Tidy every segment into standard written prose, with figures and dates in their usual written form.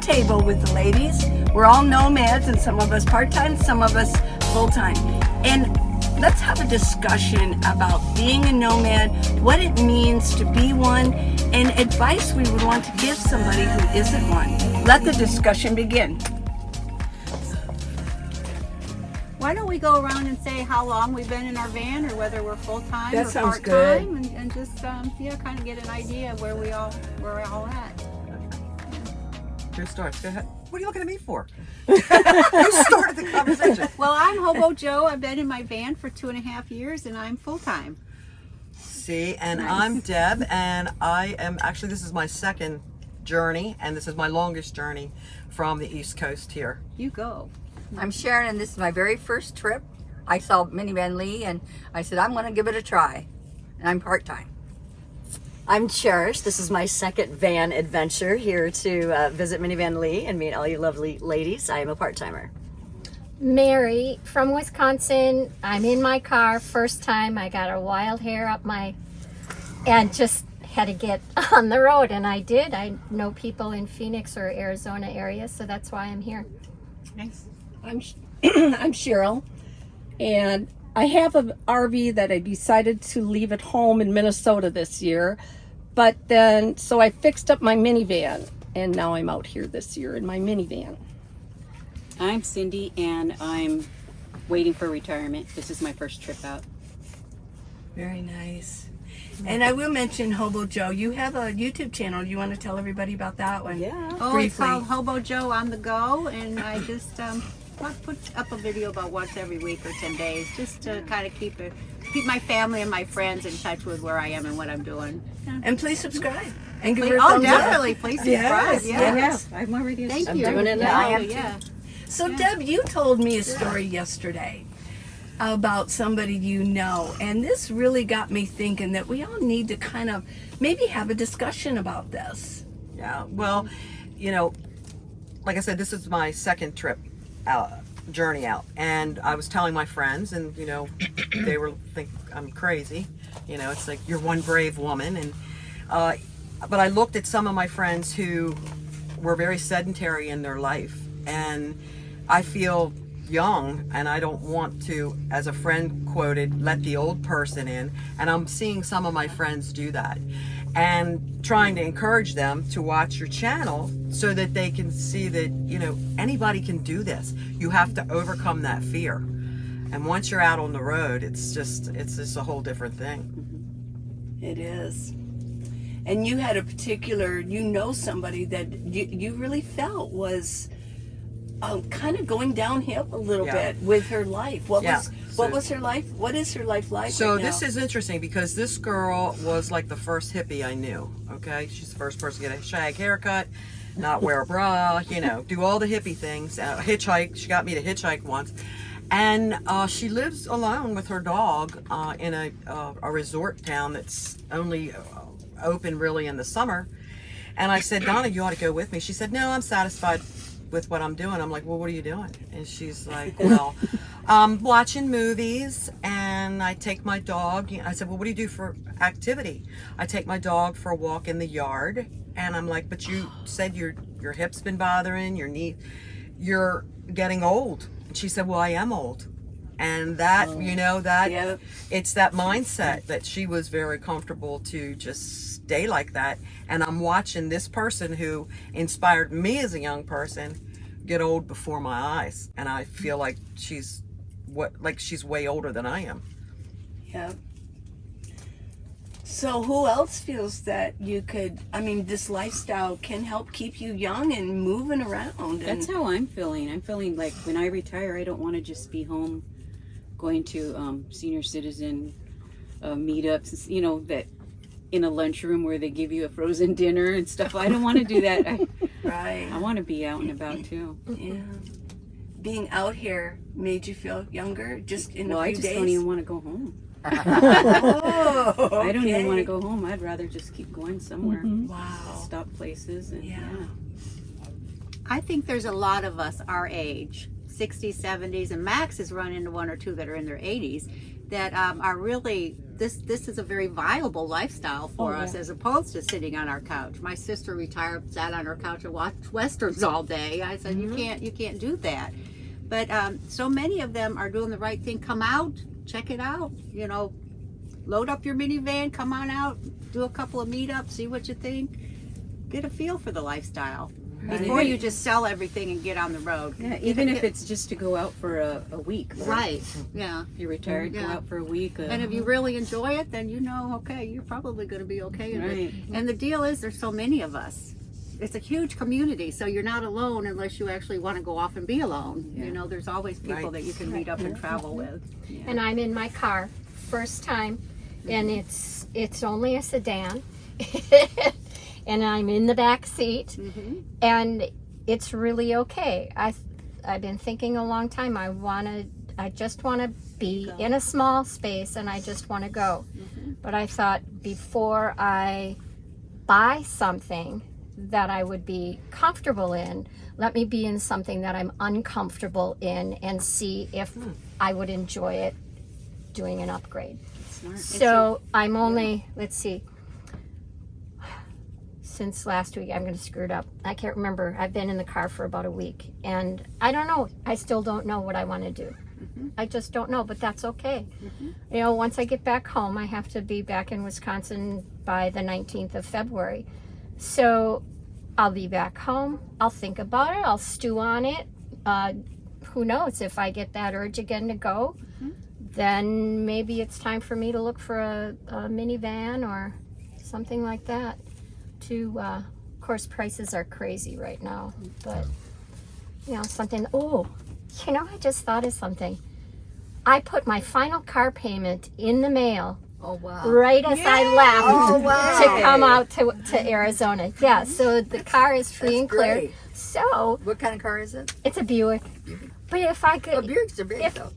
roundtable with the ladies. We're all nomads, and some of us part-time, some of us full-time. And let's have a discussion about being a nomad, what it means to be one, and advice we would want to give somebody who isn't one. Let the discussion begin. Why don't we go around and say how long we've been in our van, or whether we're full-time That or sounds part-time, and just kind of get an idea of where we're all at. Who starts? Go ahead. What are you looking at me for? You started the conversation. Well, I'm Hobo Joe. I've been in my van for 2.5 years, and I'm full-time. See, and Nice. I'm Deb, and I am actually, this is my second journey, and this is my longest journey from the East Coast here. You go. I'm Sharon, and this is my very first trip. I saw Minivan Lee, and I said, I'm going to give it a try. And I'm part-time. I'm Cherish. This is my second van adventure here to visit Minivan Lee and meet all you lovely ladies. I am a part-timer. Mary from Wisconsin. I'm in my car, first time. I got a wild hair up and just had to get on the road, and I did. I know people in Phoenix or Arizona area, so that's why I'm here. Nice. I'm Cheryl, and I have an RV that I decided to leave at home in Minnesota this year, but then so I fixed up my minivan, and now I'm out here this year in my minivan. I'm Cindy, and I'm waiting for retirement. This is my first trip out. Very nice. And I will mention Hobo Joe. You have a YouTube channel. Do you want to tell everybody about that one? Yeah. Oh, it's Briefly. called Hobo Joe on the Go, and I just put up a video about once every week or 10 days, just to kind of keep my family and my friends in touch with where I am and what I'm doing. Yeah. And please subscribe. And give her a Oh, thumbs up. definitely. Please subscribe. Yes, Yeah. yes. I'm already. Thank I'm you. doing it now. Yeah, I am yeah. So Deb, you told me a story yesterday about somebody you know, and this really got me thinking that we all need to kind of maybe have a discussion about this. Yeah, well, you know, like I said, this is my second trip out, journey out, and I was telling my friends, and you know, they were think I'm crazy. You know, it's like, you're one brave woman, and but I looked at some of my friends who were very sedentary in their life, and I feel young, and I don't want to, as a friend quoted, let the old person in, and I'm seeing some of my friends do that, and trying to encourage them to watch your channel so that they can see that, you know, anybody can do this. You have to overcome that fear, and once you're out on the road, it's just a whole different thing. It is. And you had a particular, you know, somebody that you really felt was kind of going downhill a little Yeah. bit with her life. What Yeah. was her life? What is her life like? So right this now? is interesting because this girl was like the first hippie I knew. Okay, she's the first person to get a shag haircut, not wear a bra, you know, do all the hippie things. Hitchhike. She got me to hitchhike once, and she lives alone with her dog in a resort town that's only open really in the summer. And I said, Donna, you ought to go with me. She said, no, I'm satisfied with what I'm doing. I'm like, well, what are you doing? And she's like, well, watching movies, and I take my dog. I said, well, what do you do for activity? I take my dog for a walk in the yard. And I'm like, but you said your hip's been bothering, your knee, you're getting old. And she said, well, I am old. And that, you know, that Yeah. it's that mindset that she was very comfortable to just stay like that. And I'm watching this person who inspired me as a young person get old before my eyes. And I feel like she's way older than I am. Yeah. So who else feels that you could, I mean, this lifestyle can help keep you young and moving around? That's how I'm feeling. I'm feeling like when I retire, I don't want to just be home going to senior citizen meetups, you know, that in a lunchroom where they give you a frozen dinner and stuff. I don't want to do that. Right. I want to be out and about too. Yeah. Being out here made you feel younger just in Well, a few I just days? don't even want to go home. Oh, I don't even want to okay. go home. I'd rather just keep going somewhere. Wow. Stop places and Yeah. I think there's a lot of us our age, 60s, 70s, and Max has run into one or two that are in their 80s that are really, this is a very viable lifestyle for us as opposed to sitting on our couch. My sister retired, sat on her couch and watched Westerns all day. I said, you can't do that. But so many of them are doing the right thing. Come out, check it out, you know, load up your minivan, come on out, do a couple of meetups, see what you think. Get a feel for the lifestyle before you just sell everything and get on the road. Yeah, even if it's just to go out for a week. Right. Yeah. If you're retired, go out for a week. And if you really enjoy it, then you know, okay, you're probably going to be okay in it. And the deal is, there's so many of us. It's a huge community, so you're not alone unless you actually want to go off and be alone. You know, there's always people that you can meet up and travel with. And I'm in my car, first time, and it's only a sedan. And I'm in the back seat, and it's really okay. I've been thinking a long time. I just want to be in a small space, and I just want to go. But I thought before I buy something that I would be comfortable in, let me be in something that I'm uncomfortable in and see if I would enjoy it doing an upgrade. So I'm only, let's see, since last week, I'm going to screw it up. I can't remember. I've been in the car for about a week, and I don't know. I still don't know what I want to do. I just don't know, but that's okay. You know, once I get back home, I have to be back in Wisconsin by the 19th of February. So I'll be back home. I'll think about it. I'll stew on it. Who knows, if I get that urge again to go, then maybe it's time for me to look for a minivan or something like that. Of course, prices are crazy right now, but you know, something. Oh, you know, I just thought of something. I put my final car payment in the mail. Oh, wow. Right as I left to come out to Arizona. Yeah, so the car is free and clear. Great. So What kind of car is it? it's a Buick. But if I could, Buicks are big, though.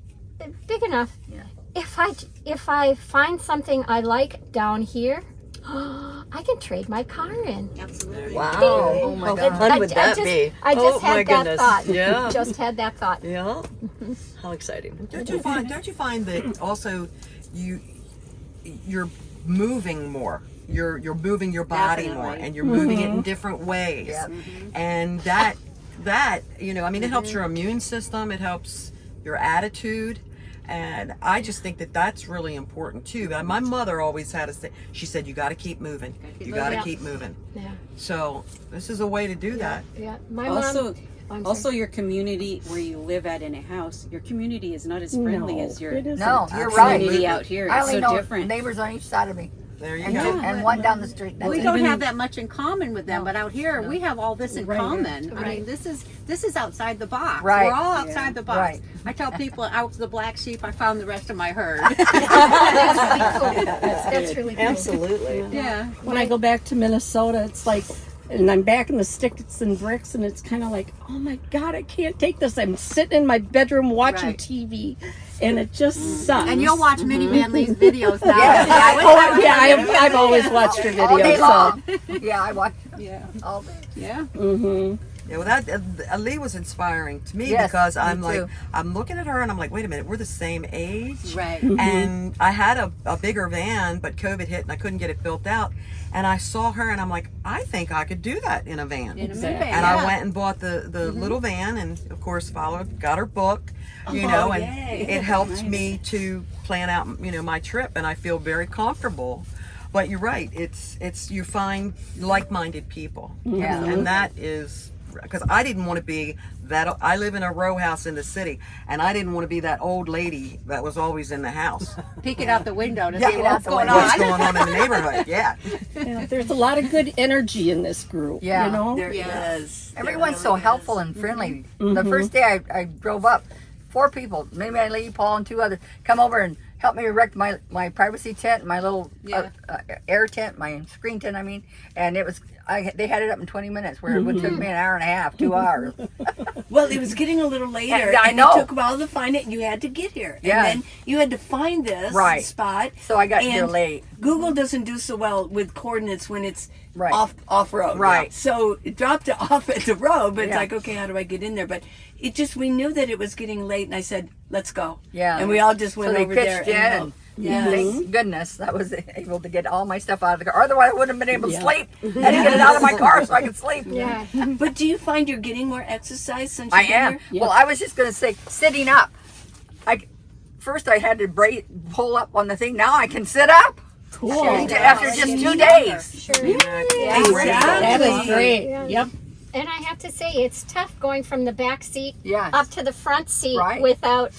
big enough. Yeah. If I find something I like down here, I can trade my car in. Absolutely. Wow. Oh, my God. How fun would that be? I just my had that goodness. thought. Yeah. Just had that thought. Yeah. How exciting. Don't you find that also you're moving more? You're moving your body more, Definitely. and you're moving it in different ways. Yep. And that you know, I mean, it helps your immune system. It helps your attitude. And I just think that that's really important too. My mother always had to say, she said, you got to keep moving. You got to keep moving. Yeah. So this is a way to do that. Yeah. My Also, mom. also your community where you live at in a house, your community is not as friendly as your it isn't. No, you're right. community out here. I It's only so know different. neighbors on each side of me, There you and, go. and one down the street. That's We it. don't have that much in common with them, but out here we have all this in Right. common. I Right. mean, this is outside the box. Right. We're all outside the box. Right. I tell people, I was the black sheep. I found the rest of my herd. That's really cool. Absolutely. Yeah. When I go back to Minnesota, it's like, and I'm back in the sticks and bricks, and it's kind of like, oh my God, I can't take this. I'm sitting in my bedroom watching Right. TV, and it just sucks. And you'll watch Minivan Lee's videos now. Oh, yeah, I've always watched her all day videos. long. Yeah, I watch Yeah. all day. Yeah. Yeah, well, that Lee was inspiring to me Yes, because me I'm like, too. I'm looking at her and I'm like, wait a minute, we're the same age. Right. And I had a bigger van, but COVID hit and I couldn't get it built out. And I saw her and I'm like, I think I could do that in a van. In a Exactly. minivan. And yeah. I went and bought the little van and of course got her book, you know, and it helped me to plan out, you know, my trip, and I feel very comfortable. But you're right, it's you find like-minded people. Yeah. And that is, because I didn't want to be that. I live in a row house in the city, and I didn't want to be that old lady that was always in the house. Peeking out the window to Yeah, see get out what's the going window. on. What's going on in the neighborhood? Yeah. Yeah, there's a lot of good energy in this group. Yeah, you know? there Yeah. is. Everyone's so helpful and friendly. The first day I drove up, 4 people, maybe Lee, Paul, and 2 others, come over and help me erect my privacy tent, my little air tent, my screen tent, I mean, and it was, they had it up in 20 minutes, where it would took me an hour and a half, 2 hours. Well, it was getting a little later, And I know. it took a while to find it, and you had to get here. Yeah. And then you had to find this Right. spot. So I got here And late. Google doesn't do so well with coordinates when it's Right. off road. Right. So it dropped it off at the road, but it's Yeah. like, okay, how do I get in there? But it just, we knew that it was getting late, and I said, let's go. Yeah. And we all just So went they over there. pitched in. And Yeah. Thank goodness I was able to get all my stuff out of the car. Otherwise, I wouldn't have been able to sleep. I had to get it out of my car so I could sleep. Yeah. But do you find you're getting more exercise since I you've been am. here? Well, I was just going to say, sitting up. First I had to pull up on the thing. Now I can sit up. Cool. After just 2 days. Sure. Exactly. That is great. Yeah. Yep. And I have to say, it's tough going from the back seat Yes. up to the front seat Right. without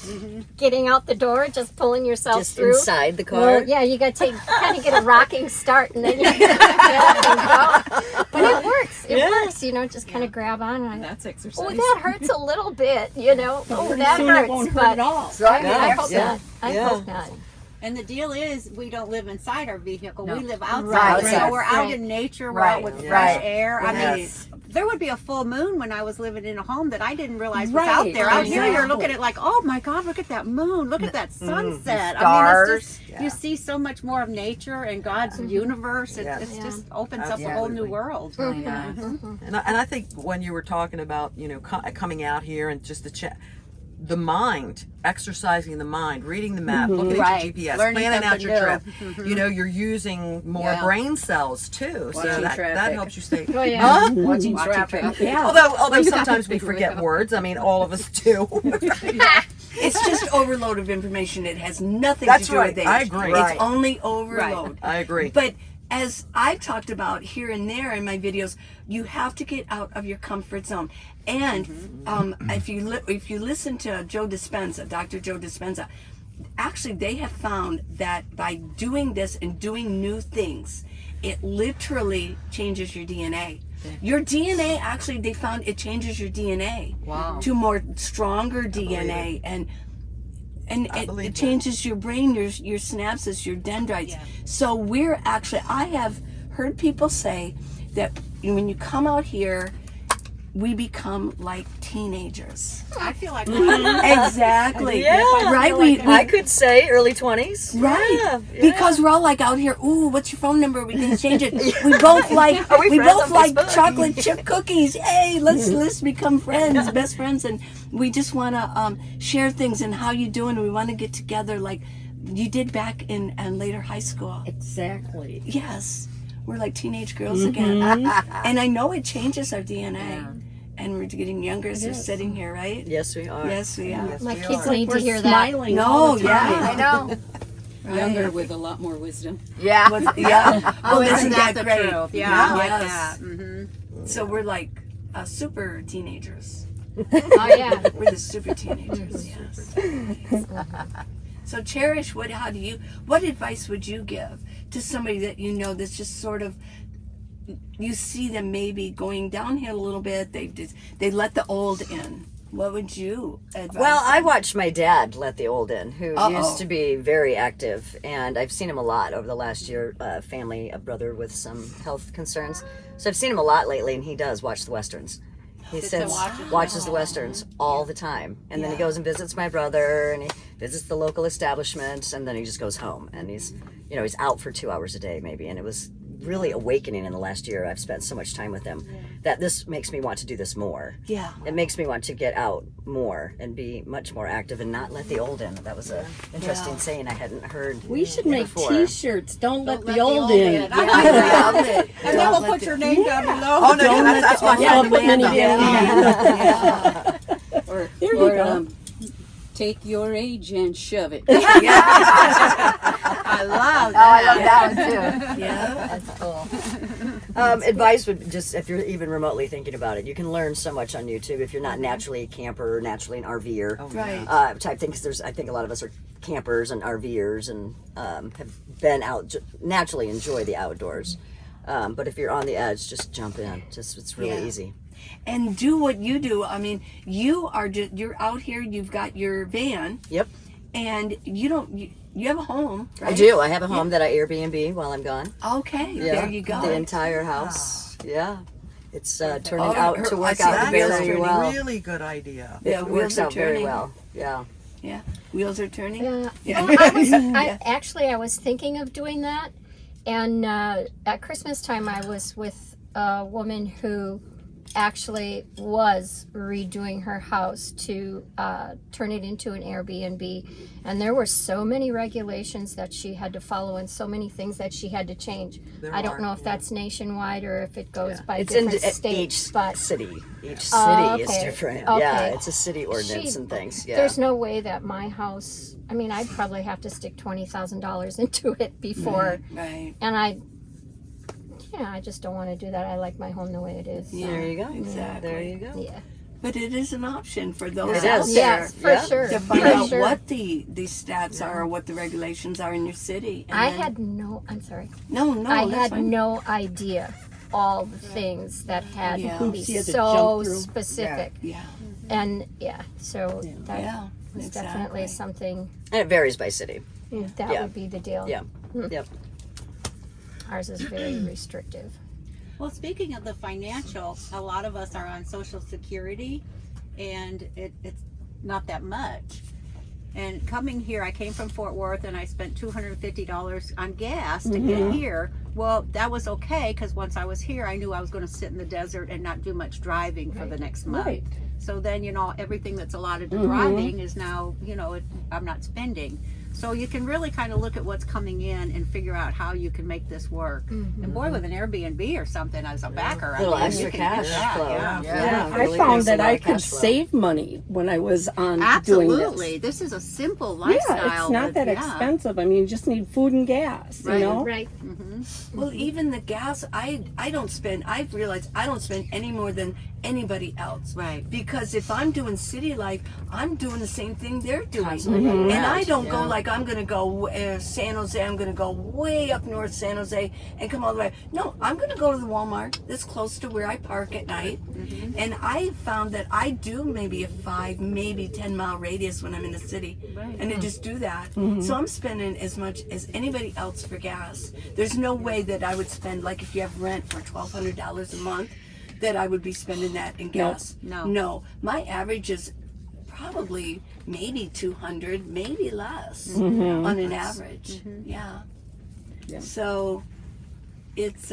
getting out the door, just pulling yourself Just through. inside the car. Well, yeah, you got to kind of get a rocking start, and then you get up and go. But it works. It works. You know, just kind of grab on. And That's exercise. oh, that hurts a little bit. You know, oh, Pretty that soon hurts. it won't hurt But at all. So I I hope Yeah. not. I Yeah. hope not. And the deal is, we don't live inside our vehicle. No. We live outside. Right. So we're out Right. in nature. We're Right. out with Yeah. fresh Right. air. I mean, Yes. there would be a full moon when I was living in a home that I didn't realize was Right. out there. Out here, you're Exactly. looking at like, oh my God, look at that moon. Look at that sunset. I stars. mean, it's just, Yeah. you see so much more of nature and God's universe. It Yeah. it's Yeah. just opens up a whole new Absolutely. world. And I think when you were talking about, coming out here and just the mind, exercising the mind, reading the map, looking Right. at your GPS, Learning planning out something your new. trip. You're using more Yeah. brain cells too, so Watching that traffic. helps you stay. Oh, yeah. Huh? Watching traffic. Yeah. Although sometimes we forget words. I mean, all of us do. It's just overload of information. It has nothing That's to do right. with age. I agree. It's Right. only overload. I agree. But as I've talked about here and there in my videos, you have to get out of your comfort zone. And if you listen to Joe Dispenza, Dr. Joe Dispenza, actually they have found that by doing this and doing new things, it literally changes your DNA. Your DNA, actually, they found it changes your DNA to more stronger DNA, and it changes your brain, your synapses, your dendrites. So we're actually, I have heard people say that when you come out here, we become like teenagers. I feel like Exactly. Yeah. Right. I could say early 20s. Right, Yeah, because we're all like out here. Ooh, what's your phone number? We can change it. We both like Are we we friends both on like Facebook? chocolate chip cookies. Hey, let's become friends, best friends, and we just want to share things and how you doing. We want to get together like you did back in later high school. Exactly. Yes, we're like teenage girls again, and I know it changes our DNA. And we're getting younger as we're sitting here, right? Yes, we are. Yes, we are. My kids need We're to hear that. smiling. No, all the time. yeah. I know. Younger with a lot more wisdom. Yeah. Yeah. oh, isn't isn't that that the great? truth? Yeah, I like Yes. that. Mm-hmm. So we're like super teenagers. Oh, yeah. We're the super teenagers, yes. So Cherish, what advice would you give to somebody that you know that's just sort of, you see them maybe going downhill a little bit, they let the old in. What would you advise? Well, I them? watched my dad let the old in, who used to be very active, and I've seen him a lot over the last year. A brother with some health concerns, so I've seen him a lot lately, and he does watch the westerns. He watches the westerns all the time, and then he goes and visits my brother, and he visits the local establishment, and then he just goes home, and he's out for 2 hours a day maybe, and it was really awakening in the last year. I've spent so much time with him that this makes me want to do this more. Yeah. It makes me want to get out more and be much more active and not let the old in. That was a interesting saying I hadn't heard We should make before. T-shirts. Don't let the old in. I like that. And then we'll put your name down below. Oh no, that's my Yeah, friend but Amanda. Minivan. Or, There you go. Take your age and shove it. I love Oh, I love that. that one too. Yeah. That's cool. Advice would just, if you're even remotely thinking about it, you can learn so much on YouTube if you're not naturally a camper or naturally an RVer Right. type thing. Because I think a lot of us are campers and RVers and have been out, naturally enjoy the outdoors. But if you're on the edge, just jump in. It's really easy. And do what you do. I mean, you're out here, you've got your van. Yep. And you have a home, right? I do. I have a home that I Airbnb while I'm gone. Okay, Yeah. there you go. The entire house. Yeah. It's turning Oh, out to I work see out that. very Turning well. Really good idea. Yeah, It wheels works are out very turning. well. Yeah. Yeah, wheels are turning. Yeah. Yeah. Well, I was thinking of doing that, And at Christmas time, I was with a woman who actually was redoing her house to turn it into an Airbnb, and there were so many regulations that she had to follow and so many things that she had to change. I don't know if that's nationwide or if it goes by It's different in states, each but city. Each city is okay. different. Okay. Yeah, it's a city ordinance and things. Yeah. There's no way that my house, I mean, I'd probably have to stick $20,000 into it before, Right. and I just don't want to do that. I like my home the way it is. Yeah. There you go. Exactly. There you go. Yeah. But it is an option for those It out is. there Yes, for sure. to find for out sure. what the stats are or what the regulations are in your city. And I then- had no, I'm sorry. no, I that's had fine. no idea all the things that had Yeah. to be You had to so jump through. specific. Yeah, And so that yeah, was exactly. definitely something And it varies by city. that Yeah. would be the deal. Yeah. Yep. Ours is very restrictive. Well, speaking of the financial, a lot of us are on Social Security, and it's not that much. And coming here, I came from Fort Worth, and I spent $250 on gas to get here. Well, that was okay, because once I was here, I knew I was going to sit in the desert and not do much driving for the next month. Right. So then, everything that's allotted to driving is now, I'm not spending. So you can really kind of look at what's coming in and figure out how you can make this work. And boy, with an Airbnb or something as a backer, A little I mean, extra you can cash do that, flow. yeah. Yeah. I really found gives a that lot I of could cash flow. save money when I was on doing Absolutely. this. This is a simple Yeah, lifestyle. it's not that yeah. expensive. I mean, you just need food and gas, Right. you know? Right. Well, even the gas, I don't spend. I've realized I don't spend any more than anybody else. Right. Because if I'm doing city life, I'm doing the same thing they're doing, Constantly running and I around. don't go Yeah. like I'm going to go San Jose. I'm going to go way up north San Jose and come all the way. No, I'm going to go to the Walmart that's close to where I park at night, and I found that I do maybe a 5, maybe 10 mile radius when I'm in the city, and I just do that. So I'm spending as much as anybody else for gas. There's no way that I would spend, like if you have rent for $1,200 a month, that I would be spending that in gas. No. My average is probably maybe 200, maybe less Mm-hmm. on an average. Yeah. So it's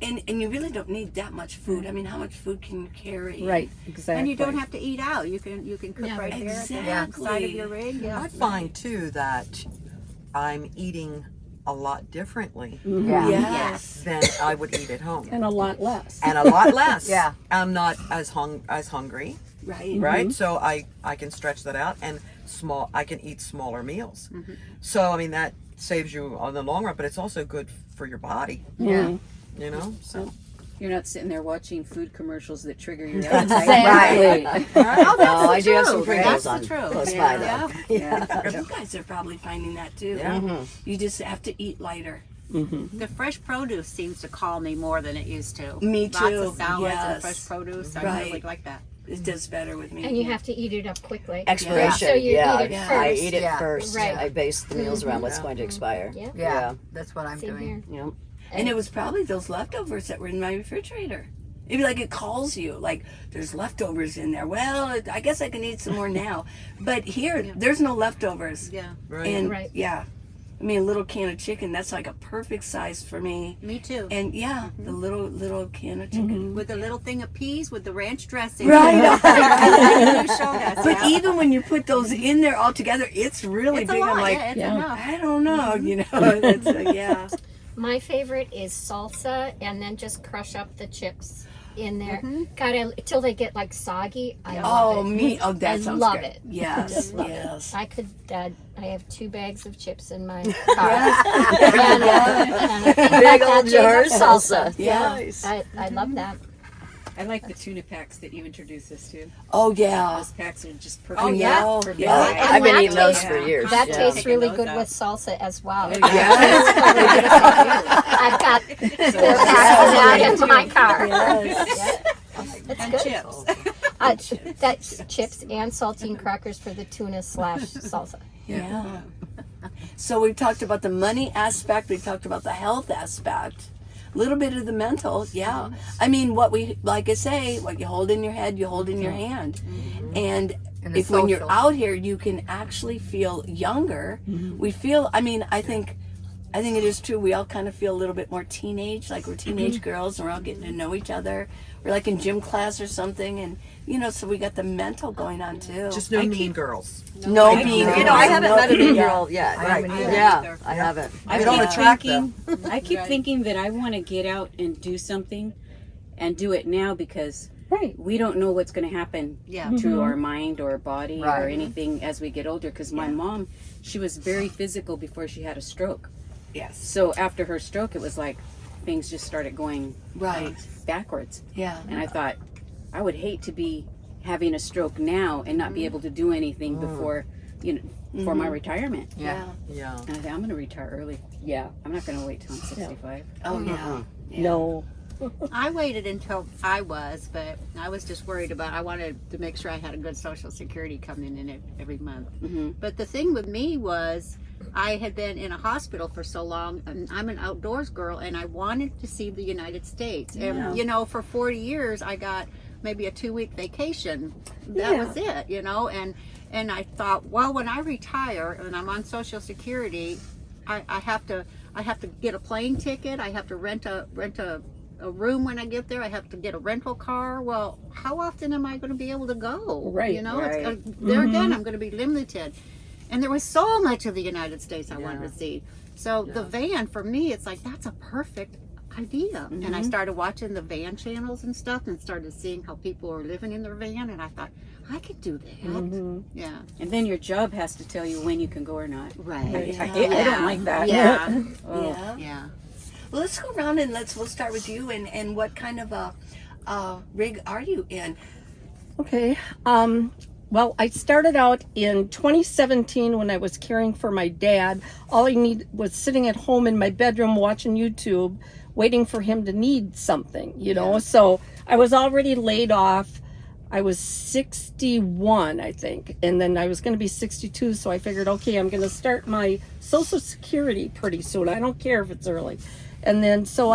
and you really don't need that much food. I mean, how much food can you carry? Right, exactly. And you don't have to eat out. You can cook right there at the side of your rig. Yeah. I find too that I'm eating a lot differently Yeah. Yes. than I would eat at home, And a lot less. and a lot less. Yeah. I'm not as hungry, Right. right? So I can stretch that out, and I can eat smaller meals. So I mean that saves you on the long run, but it's also good for your body. Yeah. You know, so You're not sitting there watching food commercials that trigger your appetite. Right. Oh, that's No, the I do have some truth. Pringles That's on the truth. close Yeah. by though. Yeah. You guys are probably finding that too. Yeah. You just have to eat lighter. The fresh produce seems to call me more than it used to. Me Lots too, of salads yes. and fresh produce. I Right. really like that. It does better with me. And you have to eat it up quickly. Expiration. So you yeah. eat it I first. eat it Yeah. first. Right. I base the meals around what's going to expire. Yeah. Yeah. That's what I'm Same doing. here. Yep. And it was probably those leftovers that were in my refrigerator. It'd be like it calls you, like there's leftovers in there. Well, I guess I can eat some more now. But here, there's no leftovers. Yeah. right. And Right. yeah, I mean, a little can of chicken, that's like a perfect size for me. Me too. And yeah, the little can of chicken. With a little thing of peas with the ranch dressing. Right. You showed us. But yeah. even when you put those in there all together, it's really It's a big. lot. I'm like, Yeah, it's Yeah. enough. I don't know, you know. It's yeah. My favorite is salsa, and then just crush up the chips in there. God, till they get like soggy. I love Oh, it. me. Oh, that I sounds love good. it. Yes, Just love yes. I could. I have 2 bags of chips in my car. and a Big old bag jar of of salsa. Yeah. I love that. I like the tuna packs that you introduced us to. Oh, yeah. Those packs are just perfect. Oh, yeah. Perfect. Yeah. I've been that eating those tastes- for years. That yeah. tastes Taking really those good out. with salsa as well. Yes. I've got 4 packs of that in my car. It's And good. chips. That's chips and saltine crackers for the tuna / salsa. Yeah. So we've talked about the money aspect. We've talked about the health aspect. A little bit of the mental. Yeah. I mean, like I say, what you hold in your head, you hold in your hand. And And the if when you're social. out here, you can actually feel younger. We feel, I mean, I think I think it is too. We all kind of feel a little bit more teenage, like we're teenage girls, and we're all getting to know each other. We're like in gym class or something, and so we got the mental going on too. Just no mean girls. No mean girls. I haven't met a mean Yeah. girl yet. I haven't either. Yeah, I haven't. I They don't keep attract thinking, them. I keep thinking that I want to get out and do something, and do it now because Right. we don't know what's going to happen Yeah. to our mind or body or Right. anything as we get older. Because my mom, she was very physical before she had a stroke. Yes. So after her stroke, it was like things just started going Right. backwards. Yeah. And I thought, I would hate to be having a stroke now and not be able to do anything before, for my retirement. Yeah. Yeah. And I thought, I'm going to retire early. Yeah. I'm not going to wait till I'm 65. Oh yeah. No. I waited until I was, but I was just worried about. I wanted to make sure I had a good Social Security coming in every month. Mm-hmm. But the thing with me was, I had been in a hospital for so long, and I'm an outdoors girl, and I wanted to see the United States. And for 40 years, I got maybe a 2-week vacation. That was it, And I thought, well, when I retire and I'm on Social Security, I have to get a plane ticket. I have to rent a room when I get there. I have to get a rental car. Well, how often am I going to be able to go? Right. It's, there again, I'm going to be limited. And there was so much of the United States I wanted to see. So the van, for me, it's like, that's a perfect idea. And I started watching the van channels and stuff, and started seeing how people were living in their van, and I thought, I could do that. Yeah. And then your job has to tell you when you can go or not. Right. I don't like that. Yeah. Yeah. Yeah. Well, let's go around and we'll start with you and what kind of a rig are you in? Okay. Well, I started out in 2017 when I was caring for my dad. All I need was sitting at home in my bedroom watching YouTube, waiting for him to need something, So I was already laid off. I was 61, I think, and then I was going to be 62, so I figured, okay, I'm going to start my Social Security pretty soon. I don't care if it's early. And then, so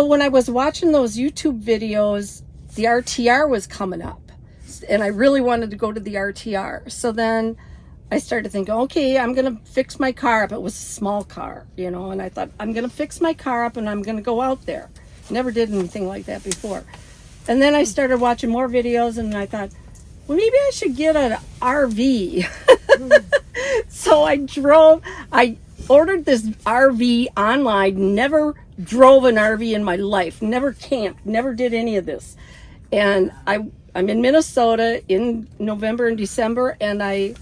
when I was watching those YouTube videos, the RTR was coming up, and I really wanted to go to the RTR. So then I started thinking, okay, I'm going to fix my car up. It was a small car, and I thought, I'm going to fix my car up and I'm going to go out there. Never did anything like that before. And then I started watching more videos, and I thought, well, maybe I should get an RV. So I ordered this RV online, never drove an RV in my life, never camped, never did any of this. And I'm in Minnesota in November and December, and I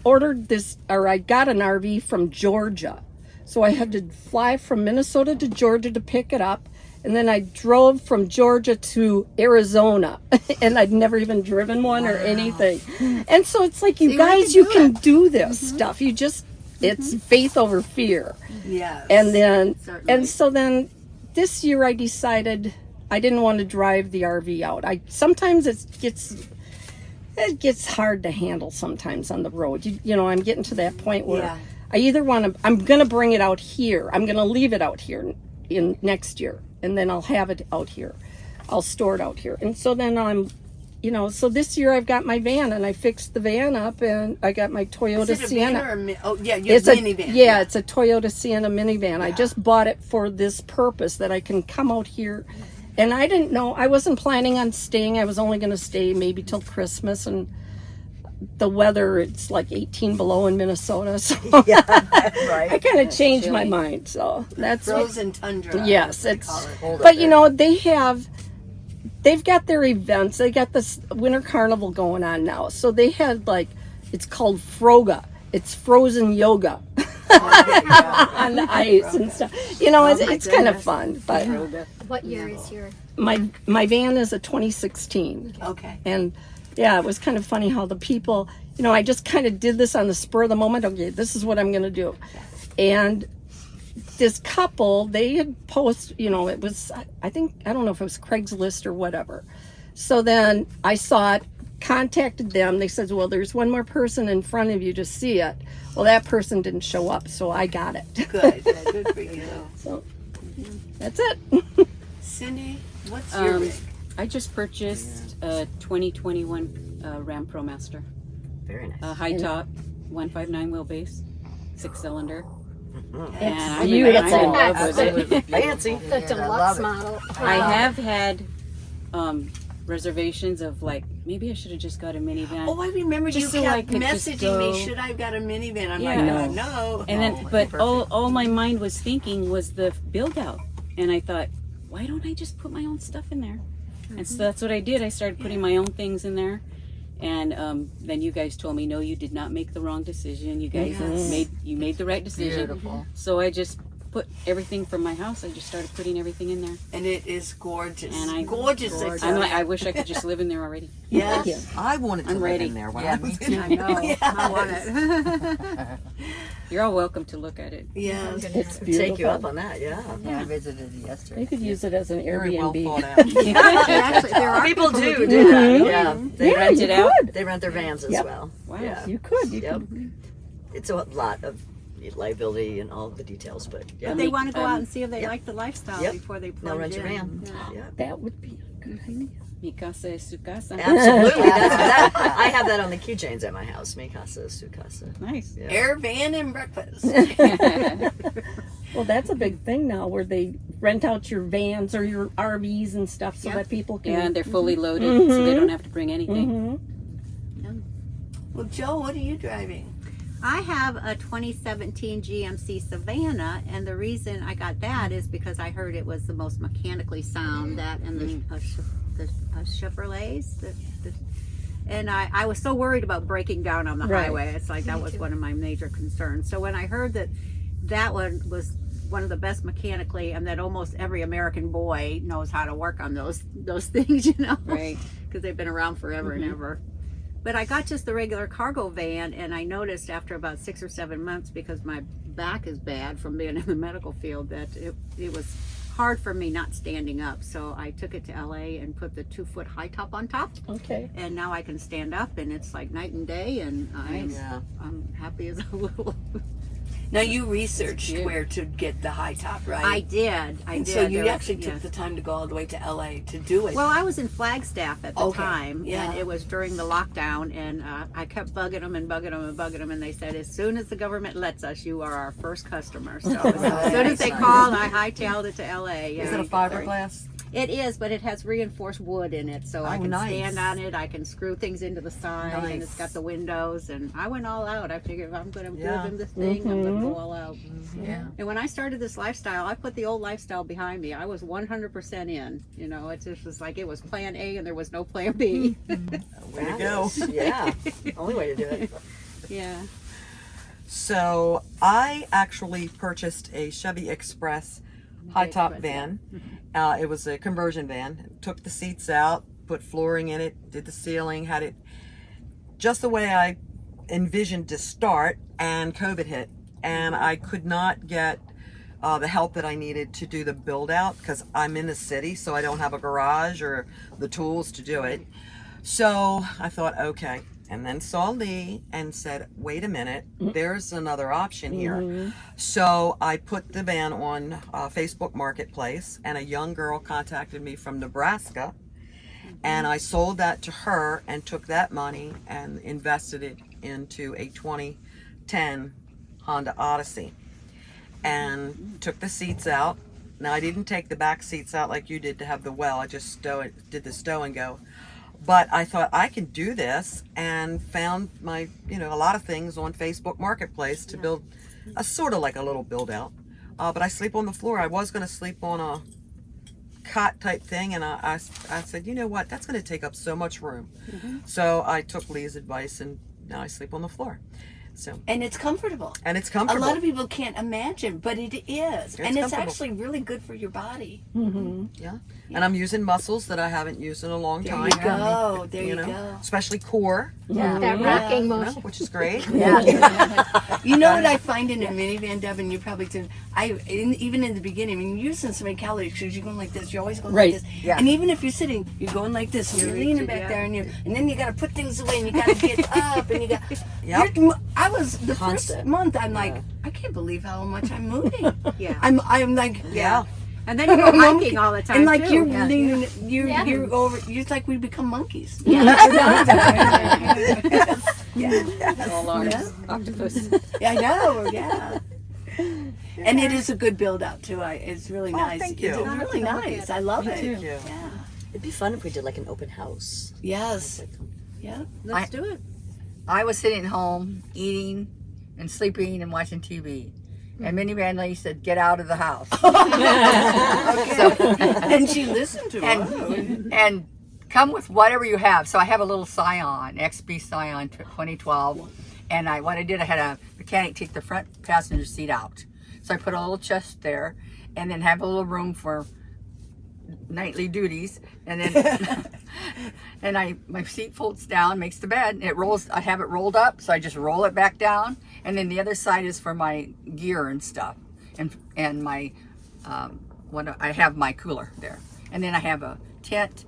ordered this, or I got an RV from Georgia. So I had to fly from Minnesota to Georgia to pick it up. And then I drove from Georgia to Arizona, and I'd never even driven one or anything. And so it's like, you guys, you can do this stuff. You just, it's faith over fear. Yes. And then, Certainly. and so then this year I decided I didn't want to drive the RV out. Sometimes it gets hard to handle sometimes on the road. I'm getting to that point where I either I'm going to bring it out here. I'm going to leave it out here in next year. And then I'll have it out here. I'll store it out here. And so then so this year I've got my van, and I fixed the van up, and I got my Toyota Is it a Sienna. van or you have a minivan. Yeah, it's a Toyota Sienna minivan. I just bought it for this purpose, that I can come out here. And I didn't know, I wasn't planning on staying. I was only going to stay maybe till Christmas, and the weather, it's like 18 below in Minnesota, so I kind of changed my mind. So that's frozen tundra. Yes, they it's. call it. But they've got their events. They got this winter carnival going on now. So they had it's called Froga. It's frozen yoga on the ice and stuff. It's kind of fun. But What year is your? my van is a 2016. Okay. And yeah, it was kind of funny how the people, I just kind of did this on the spur of the moment. Okay, this is what I'm going to do. And this couple, they had it was, I don't know if it was Craigslist or whatever. So then I saw it, contacted them. They said, well, there's one more person in front of you to see it. Well, that person didn't show up, so I got it. Good. Good for you. So that's it. Cindy, what's your rig? I just purchased a 2021 Ram ProMaster. Very nice. High top. 159 wheelbase, 6-cylinder. It's And I'm beautiful. in love with it. Fancy. The deluxe model. I have had reservations of like, maybe I should have just got a minivan. Oh, I remember you Just so I kept could just messaging me, go- should I have got a minivan? I'm Yeah. like, No. no. And then, but all my mind was thinking was the build out. And I thought, why don't I just put my own stuff in there? And so that's what I did. I started putting my own things in there. And then you guys told me, no, you did not make the wrong decision. You guys made the right decision. Beautiful. So I just put everything from my house. I just started putting everything in there. And it is gorgeous. And gorgeous. I'm like, I wish I could just live in there already. Yes. I wanted to I'm live ready. in there when Yeah, I me was too. I know. I want it. You're all welcome to look at it. Yes. It's Take you beautiful. up on that, yeah. Yeah, I visited it yesterday. They could use it as an very well Airbnb. thought out. Actually, there are People do who do that. Mhm. Yeah, they Yeah, rent you it out. could. They rent their vans as Yep. well. Wow. Yeah. You could. You Yep. could. It's a lot of liability and all the details, but yeah. But they want to go out and see if they like the lifestyle Yep. before they Now plunge rent your in. van. Yeah. Yeah. That would be a good idea. Mi casa es su casa. Absolutely. That, I have that on the keychains at my house. Mi casa, su casa. Nice. Yeah. Air, van, and breakfast. Well, that's a big thing now, where they rent out your vans or your RVs and stuff, so that people can. Yeah, and they're fully loaded, so they don't have to bring anything. Mhm. Well, Joe, what are you driving? I have a 2017 GMC Savannah, and the reason I got that is because I heard it was the most mechanically sound, that and the Chevrolets. And I was so worried about breaking down on the Right. highway. It's like that was one of my major concerns. So when I heard that that one was one of the best mechanically, and that almost every American boy knows how to work on those things, you know, Right. because they've been around forever and ever. But I got just the regular cargo van, and I noticed after about 6 or 7 months, because my back is bad from being in the medical field, that it was hard for me not standing up. So I took it to LA and put the 2-foot high top on top, Okay. and now I can stand up, and it's like night and day, and I'm happy as a little. Now, you researched cute. where to get the high top, right? I did. And so you actually took the time to go all the way to LA to do it. Well, I was in Flagstaff at the Okay, time, yeah. and it was during the lockdown, and I kept bugging them and bugging them and bugging them, and they said, as soon as the government lets us, you are our first customer. So as soon as they called, I hightailed it to LA. Is it a fiberglass? It is, but it has reinforced wood in it, so I can nice. stand on it. I can screw things into the side, and it's Nice. got the windows. And I went all out. I figured if I'm going to Yeah. live in this thing, I'm going to go all out. Yeah. And when I started this lifestyle, I put the old lifestyle behind me. I was 100% in. You know, it just was like it was plan A and there was no plan B. Way to go. Yeah. Only way to do it. Yeah. So I actually purchased a Chevy Express high top van. It was a conversion van. Took the seats out, put flooring in it, did the ceiling, had it just the way I envisioned to start, and COVID hit. And I could not get the help that I needed to do the build out because I'm in the city, so I don't have a garage or the tools to do it. So I thought, okay. And then saw Lee and said, wait a minute, there's another option here. So I put the van on Facebook Marketplace, and a young girl contacted me from Nebraska, and I sold that to her and took that money and invested it into a 2010 Honda Odyssey, and took the seats out. Now I didn't take the back seats out like you did to have the well. I just did the stow and go. But I thought I can do this, and found my, a lot of things on Facebook Marketplace to build a sort of like a little build out. But I sleep on the floor. I was going to sleep on a cot type thing, and I said, you know what, that's going to take up so much room. So I took Lee's advice, and now I sleep on the floor. So And it's comfortable. and it's A comfortable. lot of people can't imagine, but it is. And it's comfortable. actually really good for your body. Yeah. And I'm using muscles that I haven't used in a long There time. you go. There you know, go. especially core, Yeah. That rocking you know, motion. which is great. You know what I find in a minivan, Deb, and you probably did. Even in the beginning, when you're using so many calories, because you're going like this, you're always going Right. like this. Yeah. And even if you're sitting, you're going like this, and you're leaning back there, and then you got to put things away, and you got to get up, and you got. Yep. I was the Constant. first month. I'm like, I can't believe how much I'm moving. Yeah. I'm like, Yeah. And then you go hiking all the time, and like too. you're Yeah. leaning, you're over. You're like we become monkeys. Yeah. All ours. Octopus. I know. Yeah. And it is a good build out too. It's really nice. thank you. It's really nice. I love it. Thank you. Yeah. It'd be fun if we did like an open house. Yes. Yeah. Let's do it. I was sitting at home eating and sleeping and watching TV. And Minivan lady said, "Get out of the house." And she listened to us. And come with whatever you have. So I have a little Scion, XB Scion 2012. And what I did, I had a mechanic take the front passenger seat out. So I put a little chest there and then have a little room for nightly duties. And then and my seat folds down, makes the bed, and it rolls. I have it rolled up, so I just roll it back down. And then the other side is for my gear and stuff. And my I have my cooler there. And then I have a tent,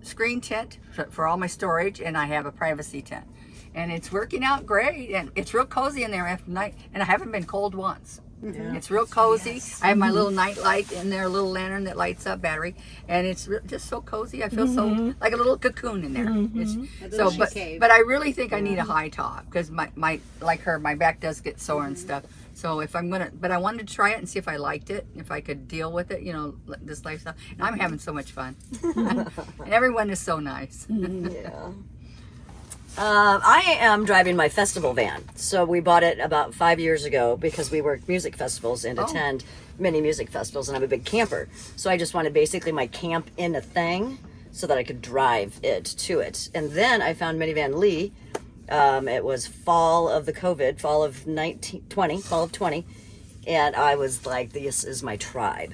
screen tent for all my storage, and I have a privacy tent. And it's working out great, and it's real cozy in there after night, and I haven't been cold once. Yeah. It's real cozy. I have my little night light in there, a little lantern that lights up, battery, and it's just so cozy. I feel so like a little cocoon in there. But I really think I need a high top because my back does get sore and stuff. So but I wanted to try it and see if I liked it, if I could deal with it, this lifestyle. And I'm having so much fun. And everyone is so nice. Yeah. I am driving my festival van. So we bought it about 5 years ago because we work music festivals and attend many music festivals, and I'm a big camper. So I just wanted basically my camp in a thing so that I could drive it to it. And then I found Minivan Lee. It was fall of 20, and I was like, this is my tribe.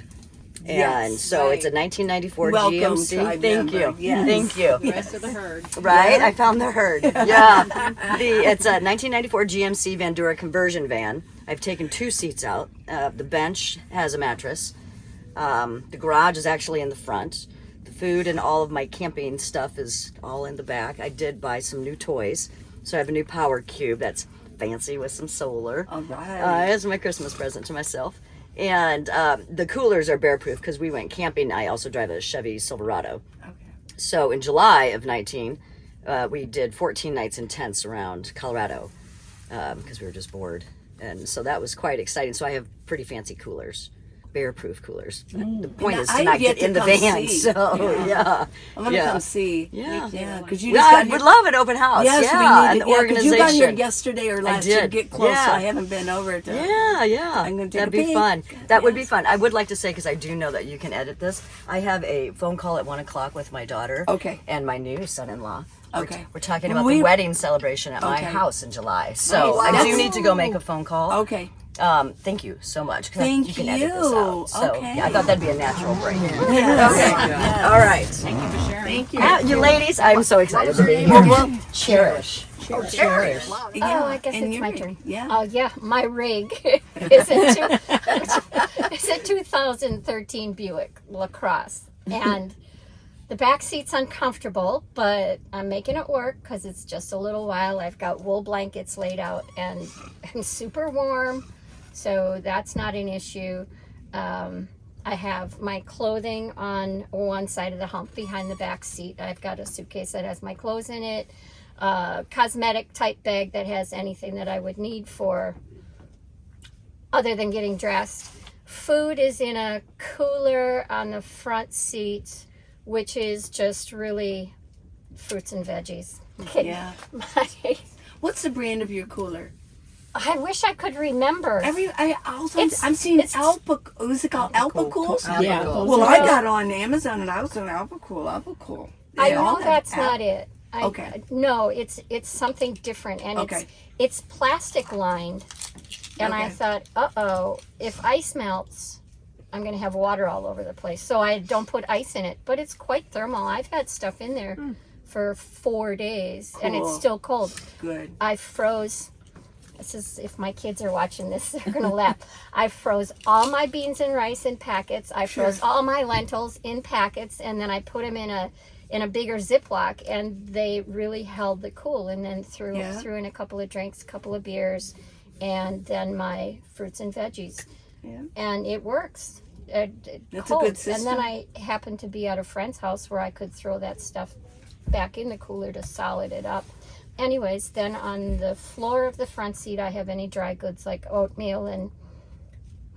And so it's a 1994 GMC. Thank you. Yes. Thank you. The rest of the herd. Right? I found the herd. Yeah. It's a 1994 GMC Vandura conversion van. I've taken 2 seats out. The bench has a mattress. The garage is actually in the front. The food and all of my camping stuff is all in the back. I did buy some new toys. So I have a new power cube that's fancy with some solar. All right. It's my Christmas present to myself. And the coolers are bear proof because we went camping. I also drive a Chevy Silverado. Okay. So in July of 19, we did 14 nights in tents around Colorado because we were just bored. And so that was quite exciting. So I have pretty fancy coolers, bear proof coolers. The point is to not get in the van. See. So yeah. I'm going to come see. Yeah. Yeah. Because you Yeah, just I got would here. love an open house. Yes, yeah, we need an it. Yeah, 'cause organization. you got here yesterday or last year. did. Get close. Yeah. So I haven't been over to. Yeah. I'm gonna take That'd a be peek. fun. That would be fun. I would like to say, because I do know that you can edit this, I have a phone call at 1 o'clock with my daughter. Okay. And my new son-in-law. Okay. We're talking about the wedding celebration at my Okay. house in July. So Nice. I do need to go make a phone call. Okay. Thank you so much. 'Cause Thank you can edit this out. So Okay. yeah, I thought that'd be a natural break. Yes. Okay. Yes. All right. Thank you for sharing. Thank you. You ladies, I'm so excited to be here. Cherish. Cherish. Yeah. Oh, I guess and it's my you're- turn. Yeah. Oh, yeah. My rig is it's a 2013 Buick LaCrosse. And the back seat's uncomfortable, but I'm making it work because it's just a little while. I've got wool blankets laid out and super warm, so that's not an issue. I have my clothing on one side of the hump behind the back seat. I've got a suitcase that has my clothes in it, cosmetic type bag that has anything that I would need for other than getting dressed. Food is in a cooler on the front seat, which is just really fruits and veggies. Yeah. What's the brand of your cooler? I wish I could remember. I'm seeing Alpa. Is it called Alpacool? Yeah. Well, I got on Amazon and I was on Alpacool. I They all know have that's not it. Okay. No, it's something different, and Okay. it's plastic lined. And I Okay. thought, if ice melts, I'm going to have water all over the place. So I don't put ice in it, but it's quite thermal. I've had stuff in there for 4 days, and it's Cool. still cold. Good. I froze. This is, if my kids are watching this, they're going to laugh. I froze all my beans and rice in packets. I froze all my lentils in packets, and then I put them in a bigger Ziploc, and they really held the cool. And then threw in a couple of drinks, a couple of beers, and then my fruits and veggies. Yeah. And it works. That's cold. a good system. And then I happened to be at a friend's house where I could throw that stuff back in the cooler to solid it up. anyways, then on the floor of the front seat, I have any dry goods like oatmeal and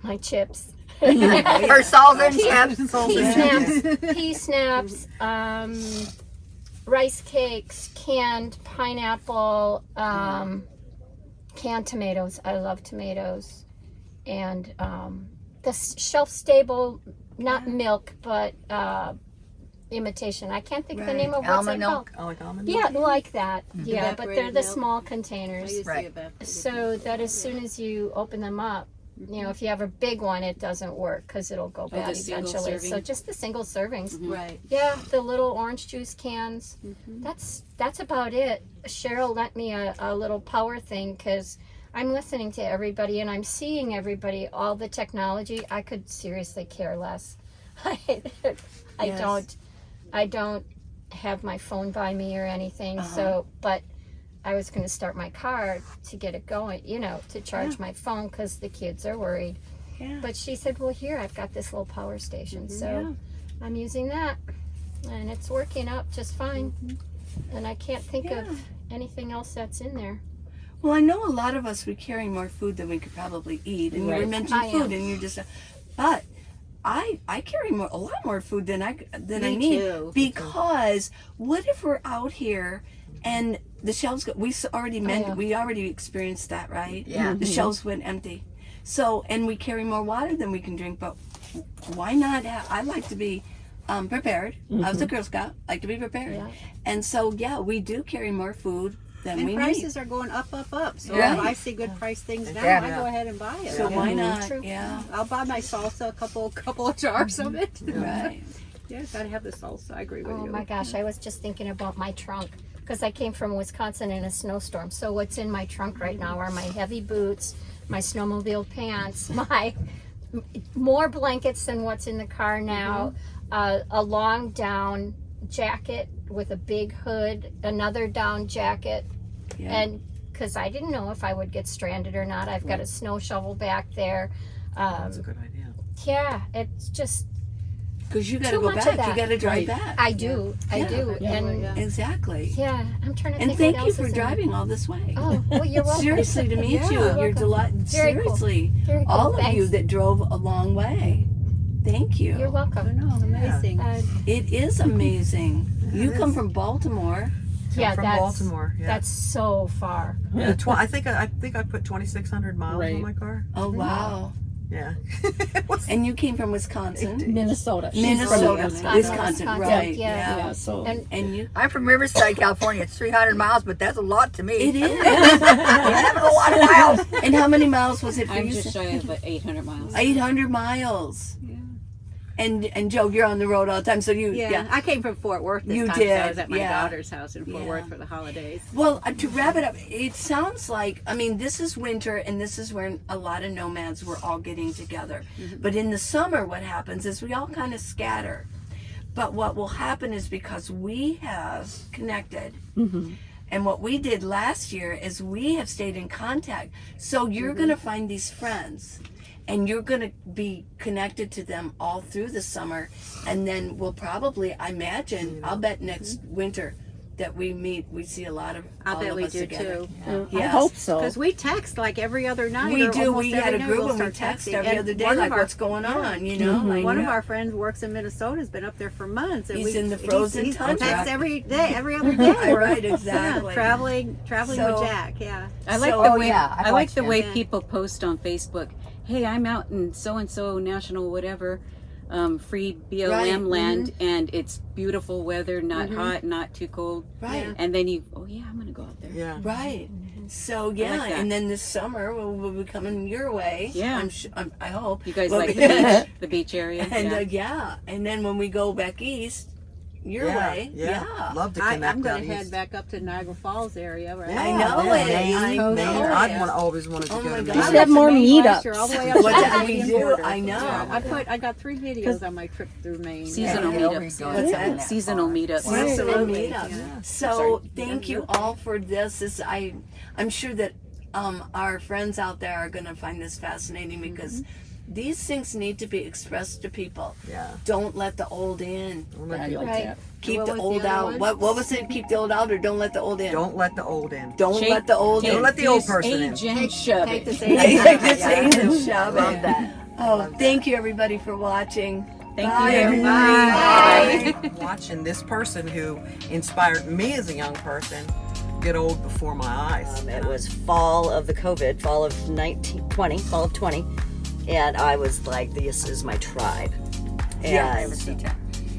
my chips. Her salt and chips. Pea snaps, rice cakes, canned pineapple, canned tomatoes. I love tomatoes. And the shelf stable, not milk, but imitation. I can't think of the name of what's Almond it called. milk. Oh, like almond Yeah, like that. Yeah, but they're Evaporated the milk. small I containers. used to Right. evaporate. So that as soon as you open them up, you know, if you have a big one, it doesn't work because it'll go bad the single eventually. serving? So just the single servings. Right. Yeah, the little orange juice cans. That's about it. Cheryl lent me a little power thing because I'm listening to everybody and I'm seeing everybody, all the technology. I could seriously care less. I don't have my phone by me or anything. So, but I was going to start my car to get it going, you know, to charge my phone because the kids are worried. Yeah. But she said, well, here, I've got this little power station. So I'm using that and it's working out just fine. And I can't think of anything else that's in there. Well, I know a lot of us, we carry more food than we could probably eat. And you were mentioning I food am. and you just, but I carry a lot more food than I Me need too. because what if we're out here and the shelves go, we already experienced that, right? Yeah. The shelves went empty. So, and we carry more water than we can drink, but why not I like to be prepared. I was a Girl Scout, like to be prepared. Yeah. And so, yeah, we do carry more food than And we prices need. are going up. So Yeah. if I see good price things now, Yeah. I go ahead and buy it. So why not? True. Yeah. I'll buy my salsa, a couple of jars of it. Right. Yeah, gotta have the salsa. I agree with Oh you. my gosh, I was just thinking about my trunk because I came from Wisconsin in a snowstorm. So what's in my trunk right now are my heavy boots, my snowmobile pants, my more blankets than what's in the car now, a long down jacket with a big hood, another down jacket, Yeah. and because I didn't know if I would get stranded or not, I've got a snow shovel back there. That's a good idea. Yeah, it's just Because you got to Too go much of back. that. You got to drive back. I do, I Yeah. do, Yeah. and Yeah. Exactly. yeah, I'm trying to And think thank what you else for is in there. driving all this way. Oh, well, you're welcome. Seriously, to meet you, You're you're welcome. Very cool. seriously, Very cool. all of you Thanks. that drove a long way. Thank you. You're I welcome. know, amazing. It is amazing. You come from Baltimore. Yeah, from that's Baltimore. Yeah. that's so far. Yeah, I think I put 2,600 miles on my car. Oh wow! Yeah. And you came from Wisconsin, Minnesota. She's Minnesota, from Wisconsin, right? yeah. Yeah, so And you, I'm from Riverside, California. It's 300 miles, but that's a lot to me. it is. That's a lot of miles. And how many miles was it for I'm you? just shy of 800 miles. 800 miles. And Joe, you're on the road all the time, so you Yeah, I came from Fort Worth this You time, so I did, was at my yeah. daughter's house in Fort Yeah. Worth for the holidays. Well, to wrap it up, it sounds like, I mean, this is winter and this is when a lot of nomads were all getting together. But in the summer, what happens is we all kind of scatter. But what will happen is because we have connected, and what we did last year is we have stayed in contact. So you're going to find these friends. And you're going to be connected to them all through the summer. And then we'll probably, I imagine, I'll bet next winter that we see a lot of I all bet of we us do together. too. I Yes. hope so. Because we text like every other night. We or do. almost We every had a night group we'll and we start text texting. every And other day, one of like our- what's going on, you know? Like, One of our friends works in Minnesota, has been up there for months. And He's in the frozen he tundra. texts every day, every other day. Right, exactly. Yeah, traveling So- with Jack, yeah. I like So- the Oh, way yeah, I've I like watched the him. way Yeah. people post on Facebook. Hey, I'm out in so and so national whatever, free BLM Right, land, and it's beautiful weather, not hot, not too cold. Right. And then oh yeah, I'm gonna go out there. Yeah. Right. So yeah, like that. and then this summer we'll be coming your way. Yeah. I hope You guys We'll like be- the beach area? And yeah. and then when we go back east, your way. Yeah. Love to connect I'm going out to head east. back up to Niagara Falls area, right? I know Yeah, it. Maine, I know Maine. it. I'd always wanted to Oh go my to God. Maine. should have more Maine last year, meetups. all the way up to What the that we Canadian do, border. I know. Yeah, I got 3 videos on my trip through Maine. Seasonal Yeah, meetups. yeah. What's that? Seasonal meetups. Absolutely. Yeah. So thank you all for this. I'm sure that our friends out there are going to find this fascinating because these things need to be expressed to people. Yeah. Don't let the old in. I like Right. that. Keep What the was the old other out. one? What was it? Keep the old out or don't let the old in? Don't let the old in. Don't let the old in. Don't let the old person in. Age and shove Take it. this Take this age and shove Love it. that. Oh, thank you everybody for watching. Thank Bye, you. everybody. Bye. Watching this person who inspired me as a young person get old before my eyes. It was fall of 20, fall of 20, and I was like, this is my tribe. Yeah, And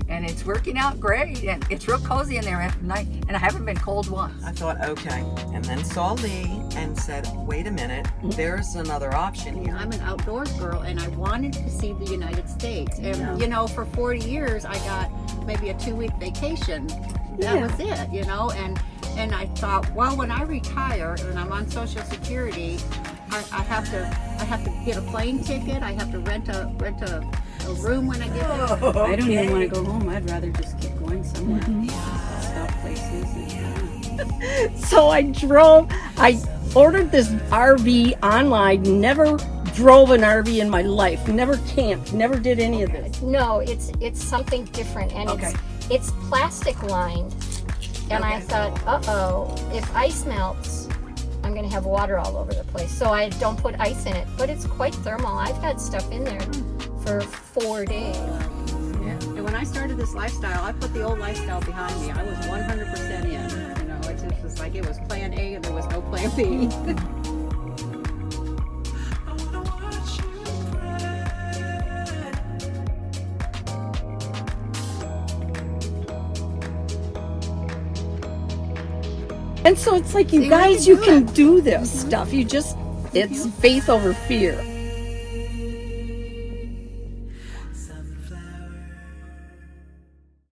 and it's working out great, and it's real cozy in there at night, and I haven't been cold once. I thought, okay, and then saw Lee and said, wait a minute, there's another option here. I'm an outdoors girl, and I wanted to see the United States. And you know, for 40 years, I got maybe a 2-week vacation. That was it, you know. And I thought, well, when I retire and I'm on Social Security, I have to get a plane ticket. I have to rent a room when I get there. I don't even want to go home. I'd rather just keep going somewhere. Stop places. And, So I ordered this RV online, never drove an RV in my life, never camped, never did any of this. No, it's something different, and it's plastic lined. And I thought, uh-oh, if ice melts, I'm gonna have water all over the place. So I don't put ice in it, but it's quite thermal. I've had stuff in there for 4 days. And when I started this lifestyle, I put the old lifestyle behind me. I was 100% in. You know, it just was like it was plan A and there was no plan B. And so it's like, you guys, you can do this stuff. It's faith over fear.